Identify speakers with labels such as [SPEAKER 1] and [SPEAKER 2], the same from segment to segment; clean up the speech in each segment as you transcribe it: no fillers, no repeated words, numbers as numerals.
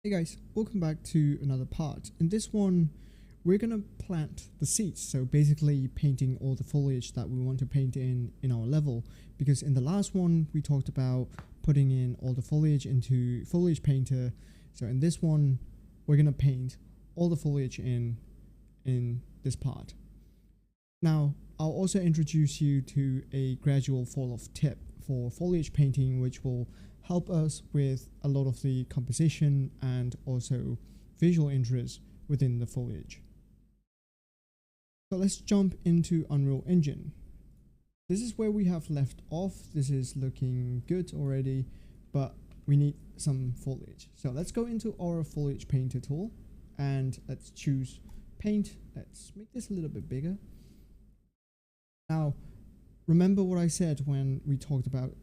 [SPEAKER 1] Hey guys, welcome back to another part. In this one, we're gonna plant the seeds. So basically painting all the foliage that we want to paint in our level. Because in the last one, we talked about putting in all the foliage into Foliage Painter. So in this one, we're gonna paint all the foliage in this part. Now, I'll also introduce you to a gradual fall off tip for foliage painting, which will help us with a lot of the composition and also visual interest within the foliage. So let's jump into Unreal Engine. This is where we have left off. This is looking good already, but we need some foliage. So let's go into our Foliage Painter tool and let's choose Paint. Let's make this a little bit bigger. Now, remember what I said when we talked about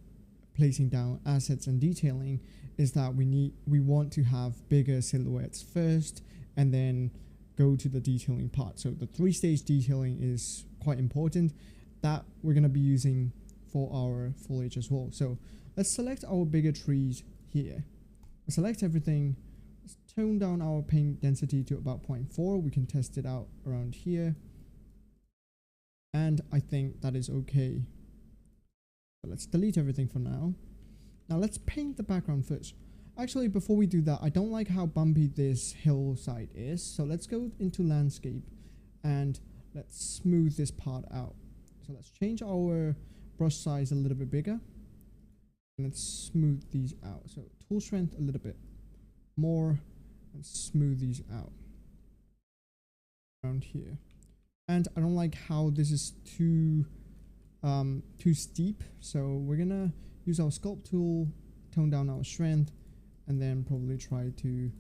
[SPEAKER 1] placing down assets and detailing is that we want to have bigger silhouettes first and then go to the detailing part. So the 3-stage detailing is quite important that we're going to be using for our foliage as well. So let's select our bigger trees here. Select everything. Let's tone down our paint density to about 0.4. We can test it out around here. And I think that is okay. So let's delete everything for now. Now let's paint the background first. Actually, before we do that, I don't like how bumpy this hillside is. So let's go into landscape and let's smooth this part out. So let's change our brush size a little bit bigger. And let's smooth these out. So tool strength a little bit more and smooth these out around here. And I don't like how this is too steep, so we're gonna use our sculpt tool, tone down our strength, and then probably try to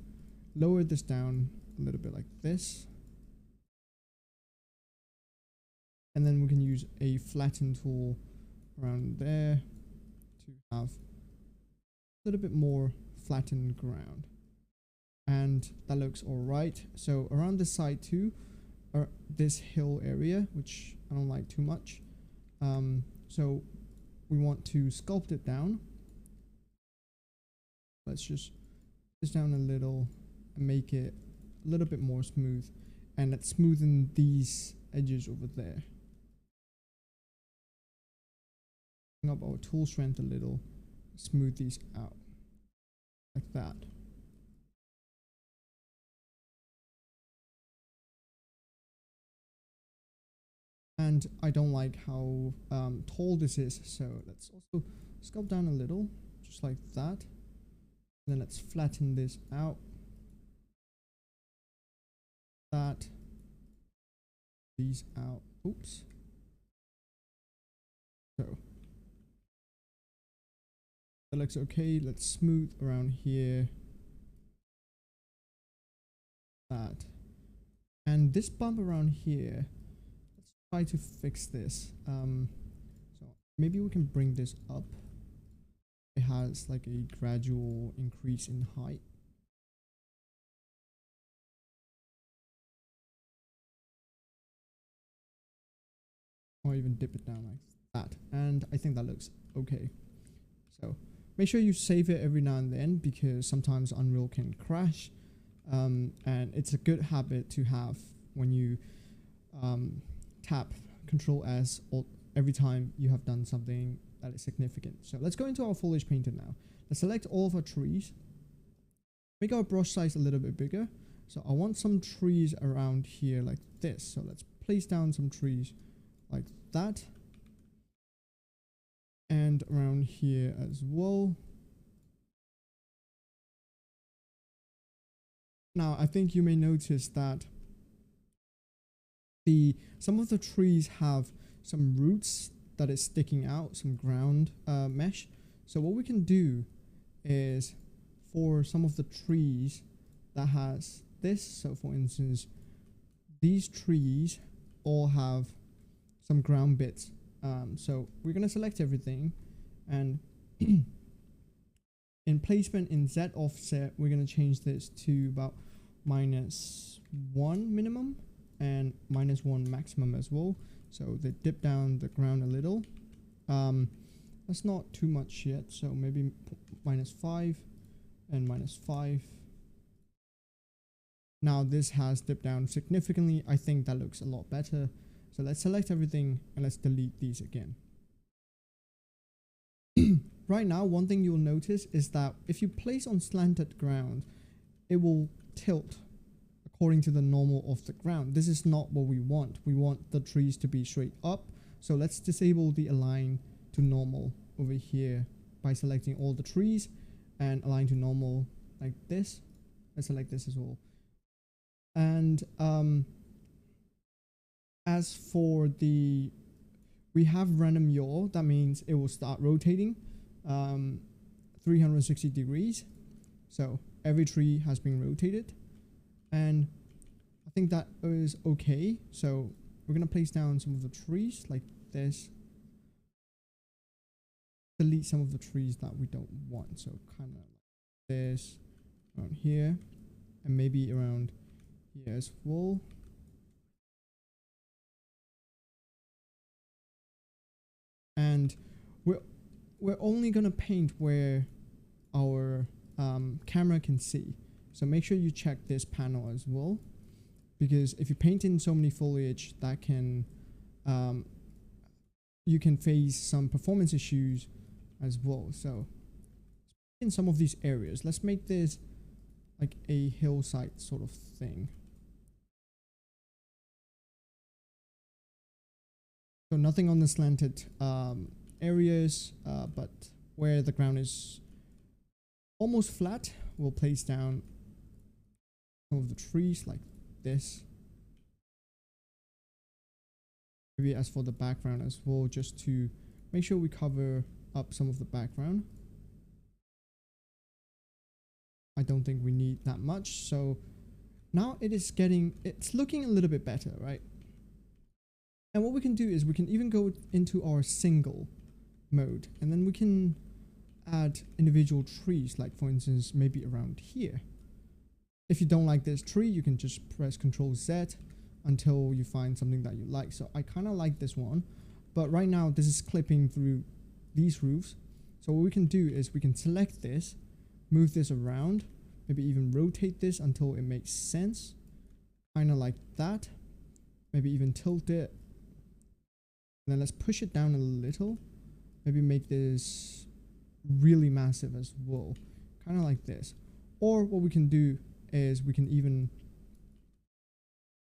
[SPEAKER 1] lower this down a little bit like this. And then we can use a flatten tool around there to have a little bit more flattened ground. And that looks alright. So around this side too, this hill area, which I don't like too much. So we want to sculpt it down. Let's just put this down a little and make it a little bit more smooth. And let's smoothen these edges over there. Bring up our tool strength a little, smooth these out like that. And I don't like how tall this is, so let's also sculpt down a little, just like that. And then let's flatten this out. That. These out. Oops. So that looks okay. Let's smooth around here. That. And this bump around here, try to fix this. So maybe we can bring this up. It has like a gradual increase in height. Or even dip it down like that. And I think that looks okay. So make sure you save it every now and then because sometimes Unreal can crash. And it's a good habit to have when you tap Control S every time you have done something that is significant. So let's go into our Foliage Painter now. Let's select all of our trees. Make our brush size a little bit bigger. So I want some trees around here like this. So let's place down some trees like that. And around here as well. Now I think you may notice that some of the trees have some roots that is sticking out, some ground mesh. So what we can do is for some of the trees that has this, so for instance, these trees all have some ground bits. So we're going to select everything and in placement in Z offset, we're going to change this to about -1 minimum and -1 maximum as well, so they dip down the ground a little. That's not too much yet, so maybe -5 and -5 Now this has dipped down significantly. I think that looks a lot better. So let's select everything and let's delete these again. Right now, one thing you'll notice is that if you place on slanted ground, it will tilt according to the normal of the ground. This is not what we want. We want the trees to be straight up. So let's disable the align to normal over here by selecting all the trees and align to normal like this. Let's select this as well. And as for the, we have random yaw, that means it will start rotating 360 degrees. So every tree has been rotated, and I think that is okay. So we're gonna place down some of the trees like this, delete some of the trees that we don't want, so kind of like this around here, and maybe around here as well. And we're only gonna paint where our camera can see. So make sure you check this panel as well, because if you paint in so many foliage, that can you can face some performance issues as well. So in some of these areas, let's make this like a hillside sort of thing. So nothing on the slanted areas, but where the ground is almost flat, we'll place down some of the trees like this. Maybe as for the background as well, just to make sure we cover up some of the background. I don't think we need that much. So now it's looking a little bit better, right? And what we can do is we can even go into our single mode, and then we can add individual trees, like for instance, maybe around here. If you don't like this tree, you can just press Ctrl Z until you find something that you like. So I kind of like this one, but right now this is clipping through these roofs. So what we can do is we can select this, move this around, maybe even rotate this until it makes sense, kind of like that. Maybe even tilt it. And then let's push it down a little. Maybe make this really massive as well, kind of like this. Or what we can do is we can even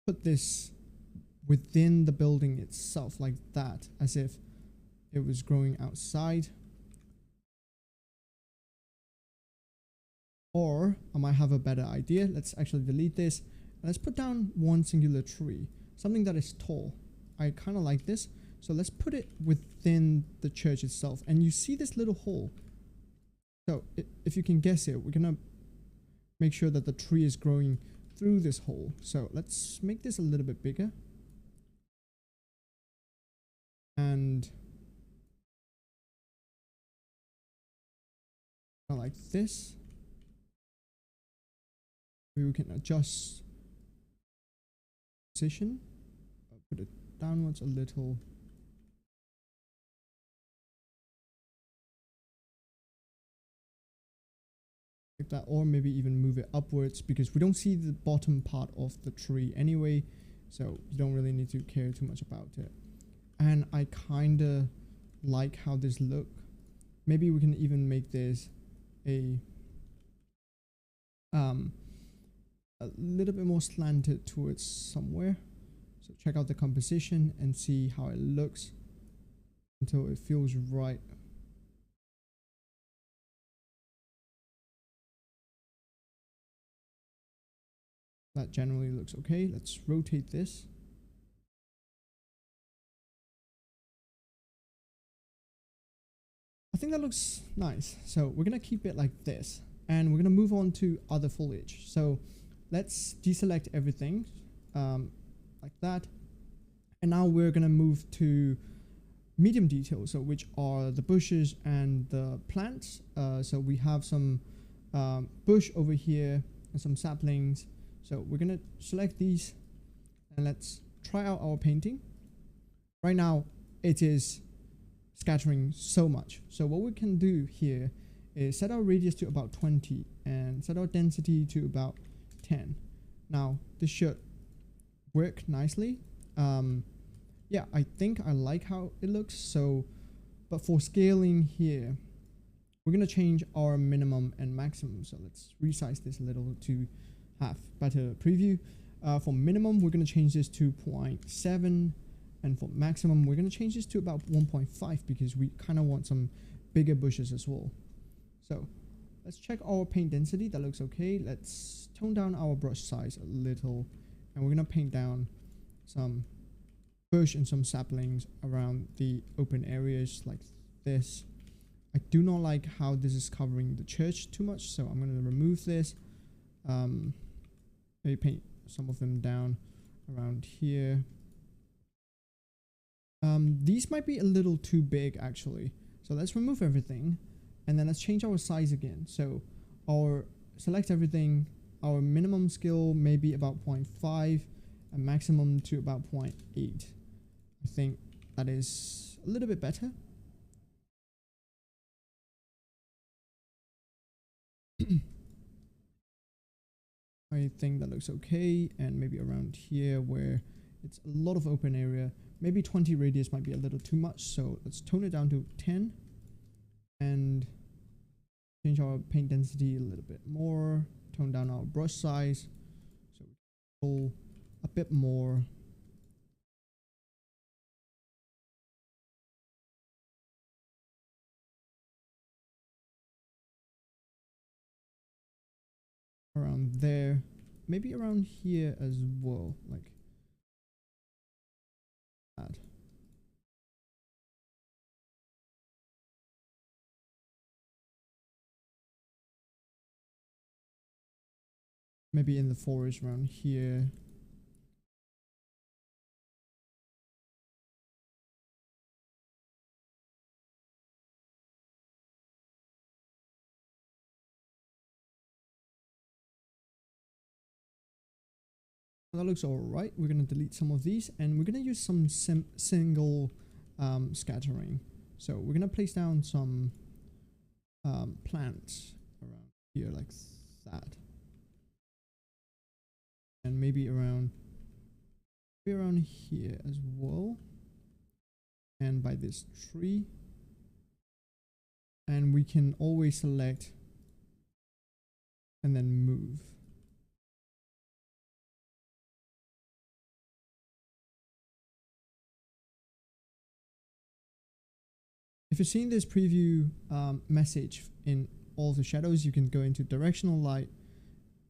[SPEAKER 1] put this within the building itself like that, as if it was growing outside. Or I might have a better idea. Let's actually delete this and let's put down one singular tree, something that is tall. I kind of like this. So let's put it within the church itself, and you see this little hole. So if you can guess it, we're gonna make sure that the tree is growing through this hole. So let's make this a little bit bigger. And like this. We can adjust position, put it downwards a little. Like that, or maybe even move it upwards, because we don't see the bottom part of the tree anyway, so you don't really need to care too much about it. And I kind of like how this look. Maybe we can even make this a little bit more slanted towards somewhere. So check out the composition and see how it looks until it feels right. That generally looks okay. Let's rotate this. I think that looks nice. So we're gonna keep it like this, and we're gonna move on to other foliage. So let's deselect everything like that, and now we're gonna move to medium details, so which are the bushes and the plants. So we have some bush over here and some saplings. So we're gonna select these and let's try out our painting. Right now it is scattering so much. So what we can do here is set our radius to about 20 and set our density to about 10. Now this should work nicely. Yeah, I think I like how it looks. So, but for scaling here, we're gonna change our minimum and maximum. So let's resize this a little to have better preview. For minimum, we're gonna change this to 0.7, and for maximum, we're gonna change this to about 1.5 because we kind of want some bigger bushes as well. So let's check our paint density. That looks okay. Let's tone down our brush size a little, and we're gonna paint down some bush and some saplings around the open areas like this. I do not like how this is covering the church too much, so I'm going to remove this. Maybe paint some of them down around here. These might be a little too big actually, so let's remove everything and then let's change our size again. So select everything, our minimum scale maybe about 0.5 and maximum to about 0.8. I think that is a little bit better. I think that looks okay, and maybe around here where it's a lot of open area, maybe 20 radius might be a little too much, so let's tone it down to 10 and change our paint density a little bit more, tone down our brush size so we can pull a bit more. Around there, maybe around here as well, like that. Maybe in the forest around here. That looks alright. We're going to delete some of these and we're going to use some single scattering. So we're going to place down some plants around here like that. And maybe around here as well. And by this tree. And we can always select and then move. If you're seeing this preview message in all the shadows, you can go into directional light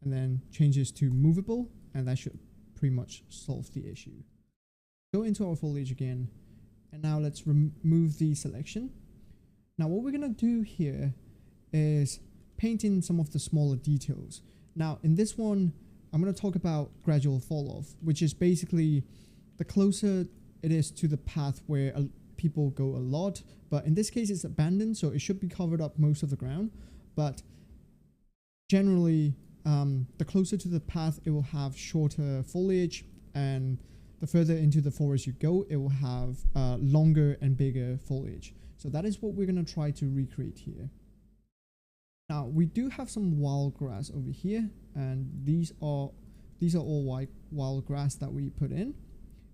[SPEAKER 1] and then change this to movable, and that should pretty much solve the issue. Go into our foliage again, and now let's remove the selection. Now what we're going to do here is paint in some of the smaller details. Now in this one, I'm going to talk about gradual fall off, which is basically the closer it is to the path where people go a lot, but in this case it's abandoned, so it should be covered up most of the ground. But generally the closer to the path, it will have shorter foliage, and the further into the forest you go, it will have longer and bigger foliage. So that is what we're going to try to recreate here. Now we do have some wild grass over here, and these are all wild grass that we put in,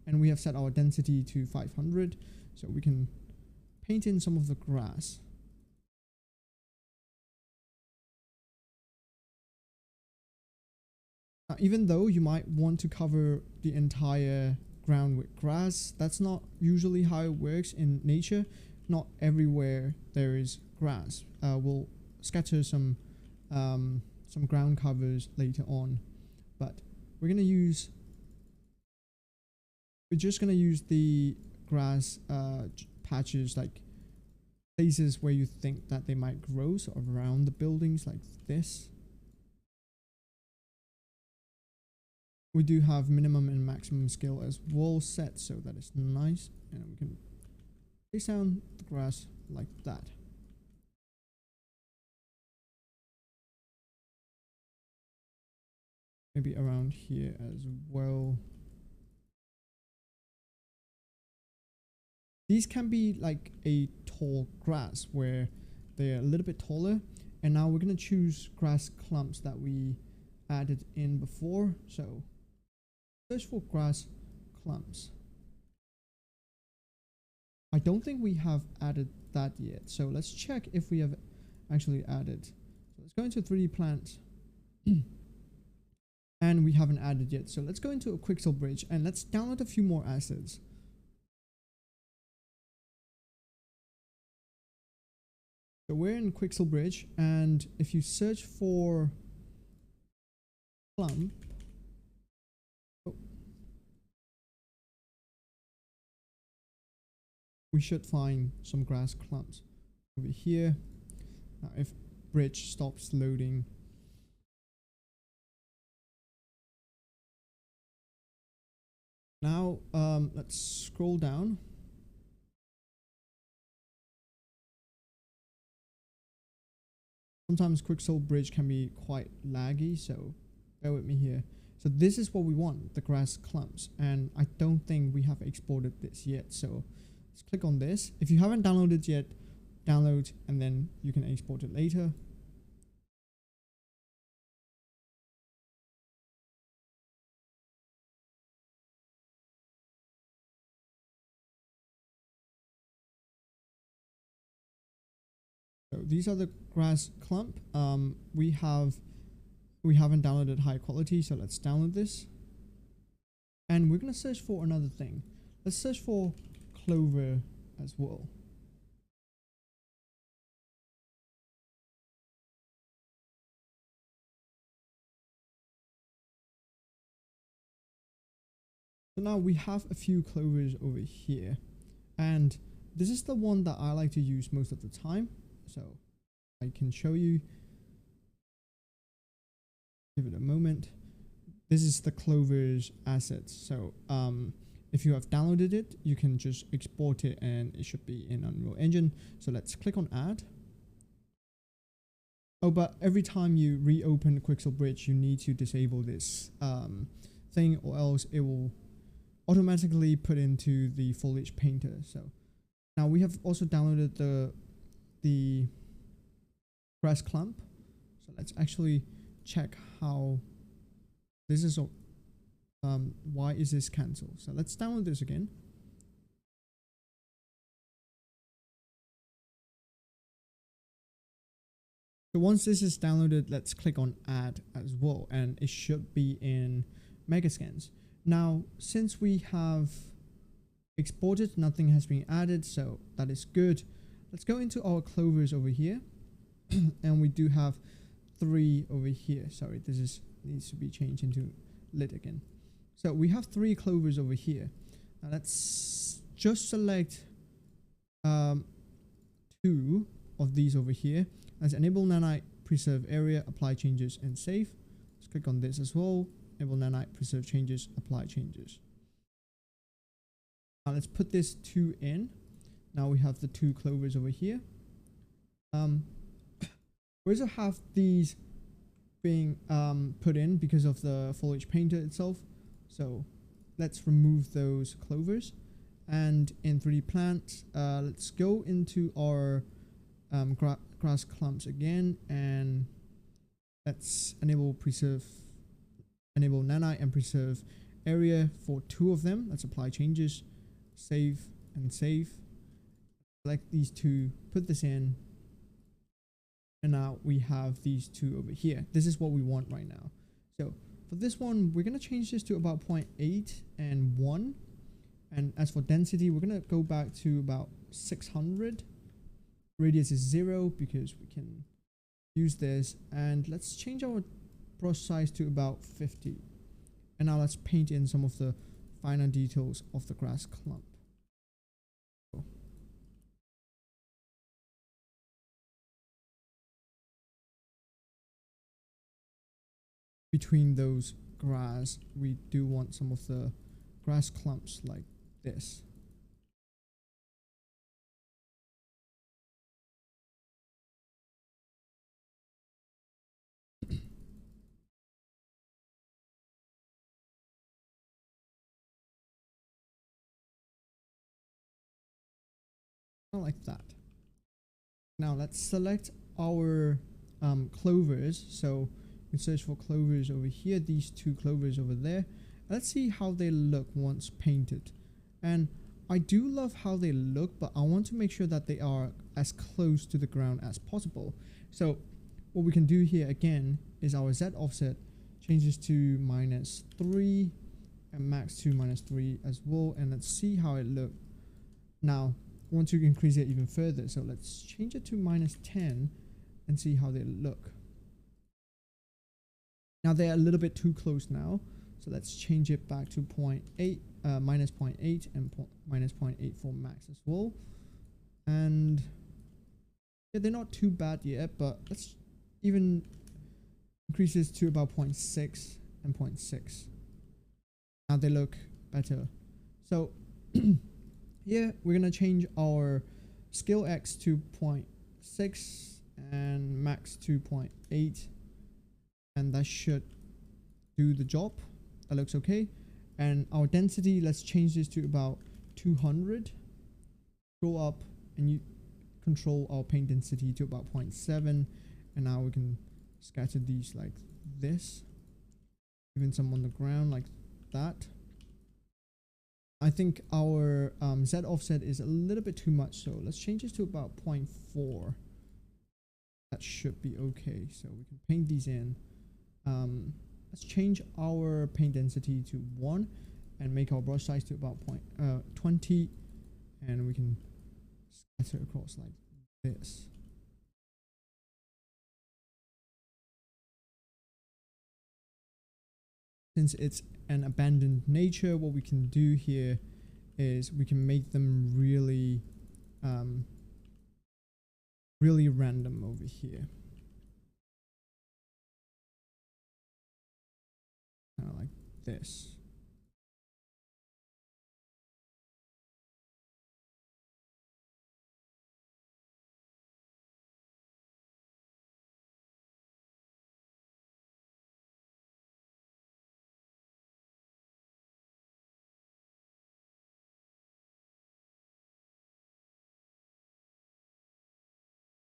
[SPEAKER 1] and we have set our density to 500. So we can paint in some of the grass. Now, even though you might want to cover the entire ground with grass, that's not usually how it works in nature. Not everywhere there is grass. We'll scatter some ground covers later on, but we're just gonna use the grass patches, like places where you think that they might grow, so around the buildings like this. We do have minimum and maximum scale as well set, so that is nice, and we can place down the grass like that. Maybe around here as well. These can be like a tall grass where they're a little bit taller, and now we're going to choose grass clumps that we added in before. So search for grass clumps. I don't think we have added that yet. So let's check if we have actually added. So let's go into 3D plant. And we haven't added yet. So let's go into a Quixel Bridge and let's download a few more assets. So we're in Quixel Bridge, and if you search for clump, we should find some grass clumps over here. Now if bridge stops loading, now let's scroll down. Sometimes Quixel Bridge can be quite laggy, so bear with me here. So this is what we want, the grass clumps, and I don't think we have exported this yet. So let's click on this. If you haven't downloaded yet, download and then you can export it later. So these are the grass clump. We haven't downloaded high quality, so let's download this. And we're gonna search for another thing. Let's search for clover as well. So now we have a few clovers over here, and this is the one that I like to use most of the time. So I can show you. Give it a moment. This is the clovers assets. So if you have downloaded it, you can just export it and it should be in Unreal Engine. So let's click on add. Oh, but every time you reopen Quixel Bridge, you need to disable this thing, or else it will automatically put into the foliage painter. So now we have also downloaded the grass clump. So let's actually check how this is. Why is this cancelled? So let's download this again. So once this is downloaded, let's click on add as well, and it should be in Megascans. Now, since we have exported, nothing has been added, so that is good. Let's go into our clovers over here. And we do have 3 over here. Sorry, this needs to be changed into lit again. So we have 3 clovers over here. Now let's just select 2 of these over here. Let's enable nanite, preserve area, apply changes, and save. Let's click on this as well. Enable nanite, preserve changes, apply changes. Now let's put this 2 in. Now we have the 2 clovers over here. We also have these being put in because of the foliage painter itself. So let's remove those clovers. And in 3D plant, let's go into our grass clumps again, and let's enable nanite and preserve area for 2 of them. Let's apply changes, save and save. Select these 2, put this in. And now we have these 2 over here. This is what we want right now. So for this one, we're going to change this to about 0.8 and 1. And as for density, we're going to go back to about 600. Radius is 0 because we can use this. And let's change our brush size to about 50. And now let's paint in some of the finer details of the grass clump. Between those grass, we do want some of the grass clumps like this. Like that. Now let's select our clovers. So We search for clovers over here, these two clovers over there. Let's see how they look once painted. And I do love how they look, but I want to make sure that they are as close to the ground as possible. So what we can do here again is our Z offset changes to -3 and max to -3 as well. And let's see how it looks. Now I want to increase it even further, so let's change it to -10 and see how they look. Now they're a little bit too close now, so let's change it back to -0.8 and -0.8 for max as well. And yeah, they're not too bad yet, but let's even increase this to about 0.6 and 0.6. Now they look better. So here we're gonna change our scale X to 0.6 and max to 0.8, and that should do the job. That looks okay. And our density, let's change this to about 200. Go up and you control our paint density to about 0.7, and now we can scatter these like this, even some on the ground like that. I think our Z offset is a little bit too much, so let's change this to about 0.4. That should be okay. So we can paint these in. Let's change our paint density to 1 and make our brush size to about 20, and we can scatter across like this. Since it's an abandoned nature, what we can do here is we can make them really really random over here, kind of like this.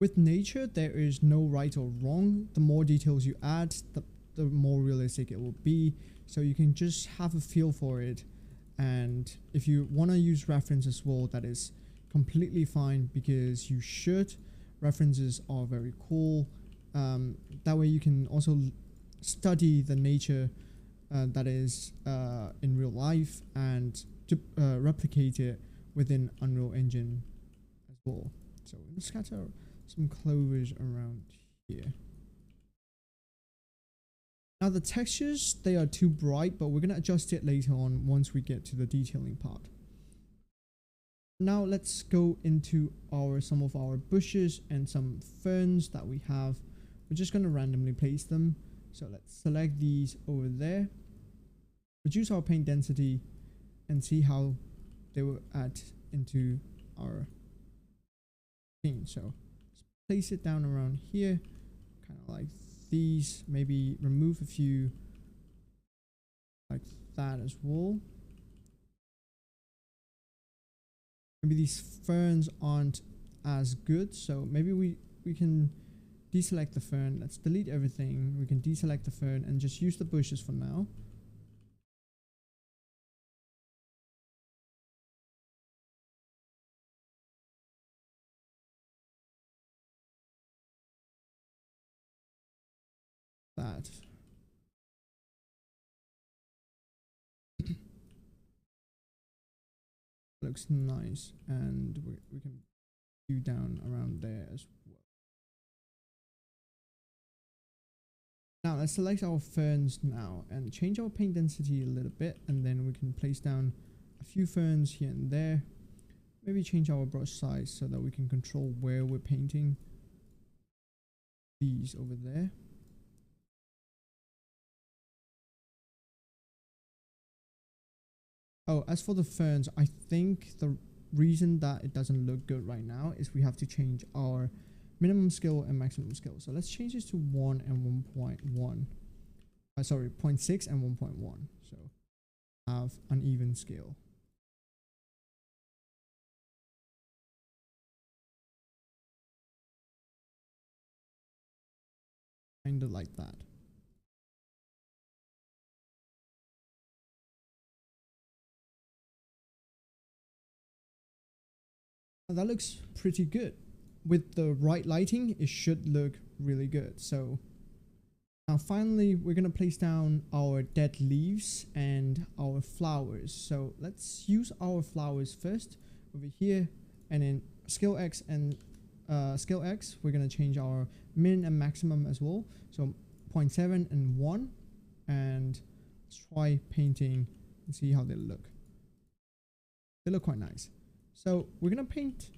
[SPEAKER 1] With nature, there is no right or wrong. The more details you add, the more realistic it will be. So you can just have a feel for it. And if you want to use reference as well, that is completely fine, because you should. References are very cool. That way you can also study the nature that is in real life and to replicate it within Unreal Engine as well. So we're going to scatter some clovers around here. Now the textures, they are too bright, but we're going to adjust it later on once we get to the detailing part. Now let's go into some of our bushes and some ferns that we have. We're just going to randomly place them. So let's select these over there, reduce our paint density, and see how they will add into our scene. So place it down around here, kind of like these. Maybe remove a few like that as well. Maybe these ferns aren't as good, so maybe we can deselect the fern. Let's delete everything. We can deselect the fern and just use the bushes for now. That looks nice, and we can view down around there as well. Now let's select our ferns now and change our paint density a little bit, and then we can place down a few ferns here and there. Maybe change our brush size so that we can control where we're painting these over there. Oh, as for the ferns, I think the reason that it doesn't look good right now is we have to change our minimum scale and maximum scale. So let's change this to 1 and 1.1. Sorry, 0.6 and 1.1. So have uneven scale. Kind of like that. That looks pretty good. With the right lighting, it should look really good. So now finally, we're gonna place down our dead leaves and our flowers. So let's use our flowers first over here, and then scale X and scale X, we're gonna change our min and maximum as well. So 0.7 and 1, and let's try painting and see how they look. They look quite nice. So we're gonna paint,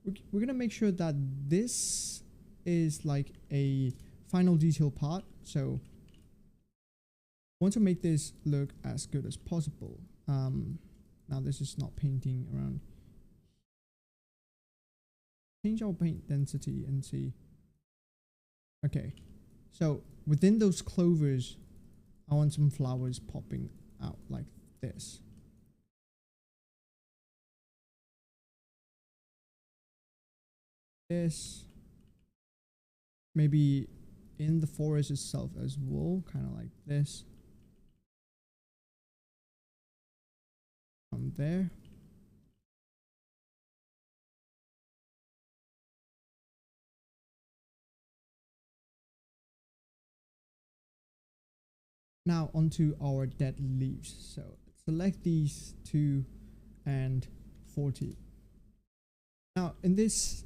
[SPEAKER 1] we're gonna make sure that this is like a final detail part. So I want to make this look as good as possible. Now this is not painting around. Change our paint density and see. Okay, so within those clovers, I want some flowers popping out like this. This maybe in the forest itself as well, kind of like this. From there. Now onto our dead leaves. So select these 2 and 40. Now in this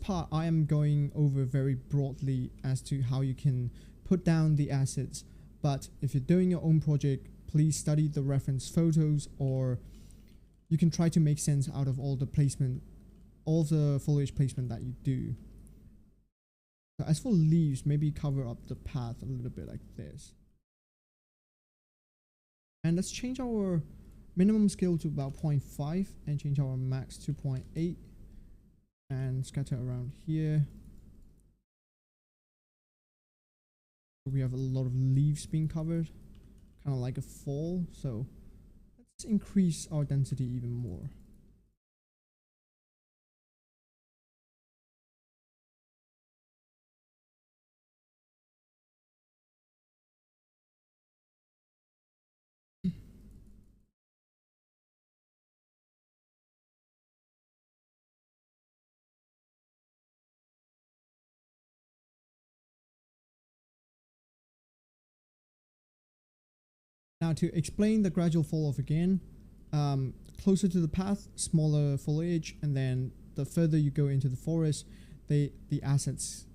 [SPEAKER 1] part, I am going over very broadly as to how you can put down the assets. But if you're doing your own project, please study the reference photos, or you can try to make sense out of all the placement, all the foliage placement that you do. So as for leaves, maybe cover up the path a little bit like this. And let's change our minimum scale to about 0.5 and change our max to 0.8 and scatter around here. We have a lot of leaves being covered, kind of like a fall. So let's increase our density even more. Now to explain the gradual fall off again, closer to the path, smaller foliage, and then the further you go into the forest, the assets,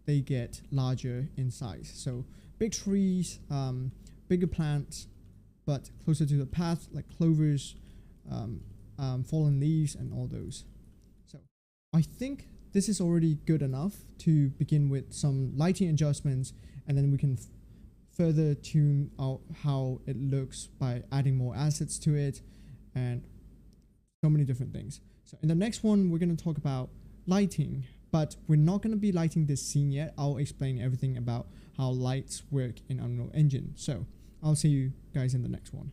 [SPEAKER 1] they get larger in size. So big trees, bigger plants, but closer to the path, like clovers, fallen leaves, and all those. So I think this is already good enough to begin with some lighting adjustments, and then we can further tune out how it looks by adding more assets to it and so many different things. So in the next one, we're going to talk about lighting, but we're not going to be lighting this scene yet. I'll explain everything about how lights work in Unreal Engine. So I'll see you guys in the next one.